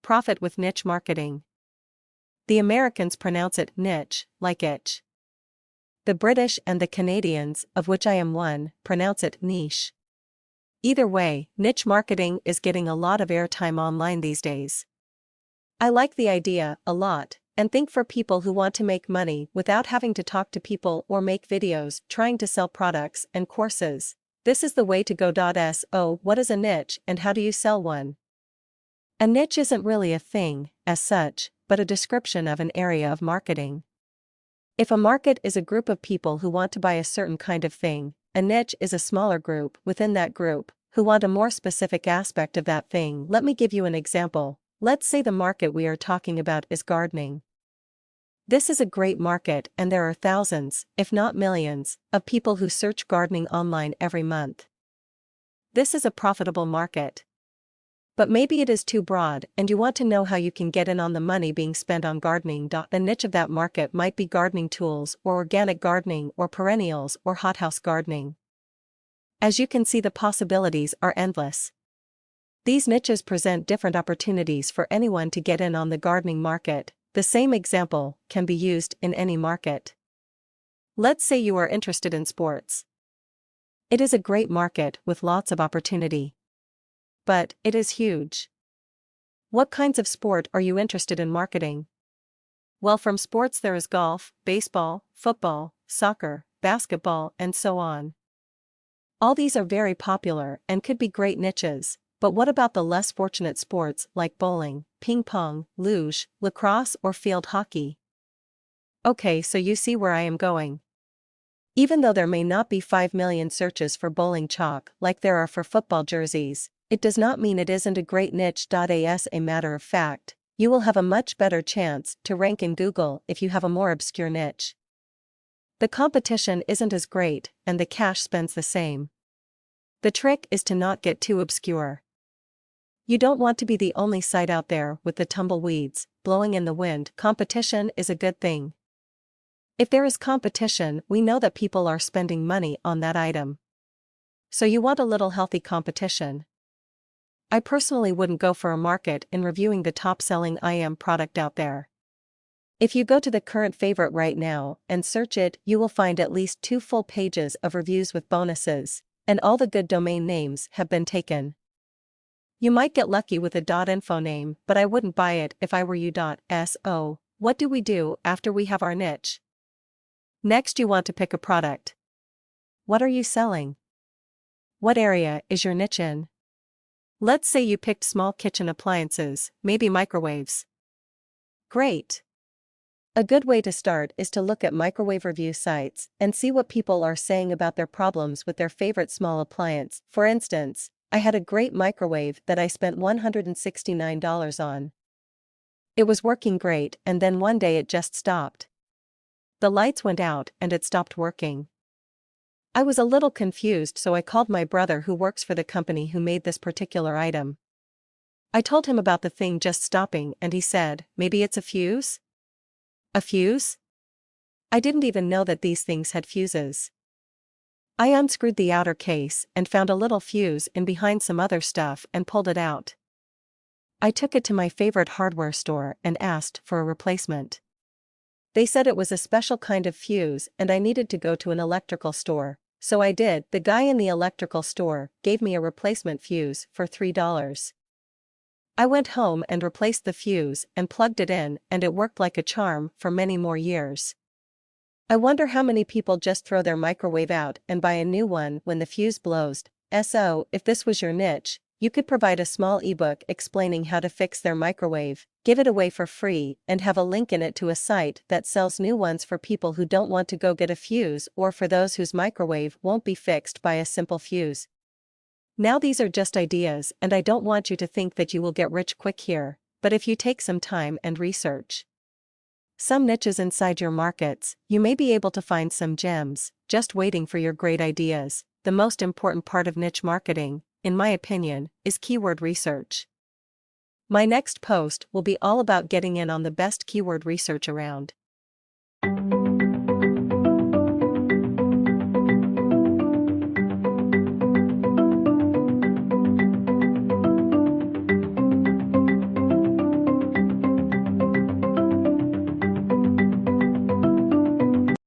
Profit with niche marketing. The Americans pronounce it niche, like itch. The British and the Canadians, of which I am one, pronounce it niche. Either way, niche marketing is getting a lot of airtime online these days. I like the idea a lot, and think for people who want to make money without having to talk to people or make videos trying to sell products and courses, this is the way to go. So, what is a niche and how do you sell one? A niche isn't really a thing, as such, but a description of an area of marketing. If a market is a group of people who want to buy a certain kind of thing, a niche is a smaller group within that group who want a more specific aspect of that thing. Let me give you an example. Let's say the market we are talking about is gardening. This is a great market and there are thousands, if not millions, of people who search gardening online every month. This is a profitable market. But maybe it is too broad and you want to know how you can get in on the money being spent on gardening. The niche of that market might be gardening tools or organic gardening or perennials or hothouse gardening. As you can see, the possibilities are endless. These niches present different opportunities for anyone to get in on the gardening market. The same example can be used in any market. Let's say you are interested in sports. It is a great market with lots of opportunity. But it is huge. What kinds of sport are you interested in marketing? Well, from sports there is golf, baseball, football, soccer, basketball, and so on. All these are very popular and could be great niches, but what about the less fortunate sports like bowling, ping pong, luge, lacrosse, or field hockey? Okay, so you see where I am going. Even though there may not be 5 million searches for bowling chalk like there are for football jerseys, it does not mean it isn't a great niche. As a matter of fact, you will have a much better chance to rank in Google if you have a more obscure niche. The competition isn't as great, and the cash spends the same. The trick is to not get too obscure. You don't want to be the only site out there with the tumbleweeds blowing in the wind. Competition is a good thing. If there is competition, we know that people are spending money on that item. So you want a little healthy competition. I personally wouldn't go for a market in reviewing the top-selling IM product out there. If you go to the current favorite right now and search it, you will find at least 2 full pages of reviews with bonuses, and all the good domain names have been taken. You might get lucky with a .info name, but I wouldn't buy it if I were you. So, what do we do after we have our niche? Next, you want to pick a product. What are you selling? What area is your niche in? Let's say you picked small kitchen appliances, maybe microwaves. Great. A good way to start is to look at microwave review sites and see what people are saying about their problems with their favorite small appliance. For instance, I had a great microwave that I spent $169 on. It was working great, and then one day it just stopped. The lights went out and it stopped working. I was a little confused, so I called my brother who works for the company who made this particular item. I told him about the thing just stopping and he said, maybe it's a fuse? A fuse? I didn't even know that these things had fuses. I unscrewed the outer case and found a little fuse in behind some other stuff and pulled it out. I took it to my favorite hardware store and asked for a replacement. They said it was a special kind of fuse and I needed to go to an electrical store. So I did. The guy in the electrical store gave me a replacement fuse for $3. I went home and replaced the fuse and plugged it in, and it worked like a charm for many more years. I wonder how many people just throw their microwave out and buy a new one when the fuse blows. So, if this was your niche, you could provide a small ebook explaining how to fix their microwave, give it away for free, and have a link in it to a site that sells new ones for people who don't want to go get a fuse or for those whose microwave won't be fixed by a simple fuse. Now these are just ideas, and I don't want you to think that you will get rich quick here, but if you take some time and research some niches inside your markets, you may be able to find some gems, just waiting for your great ideas. The most important part of niche marketing, in my opinion, is keyword research. My next post will be all about getting in on the best keyword research around.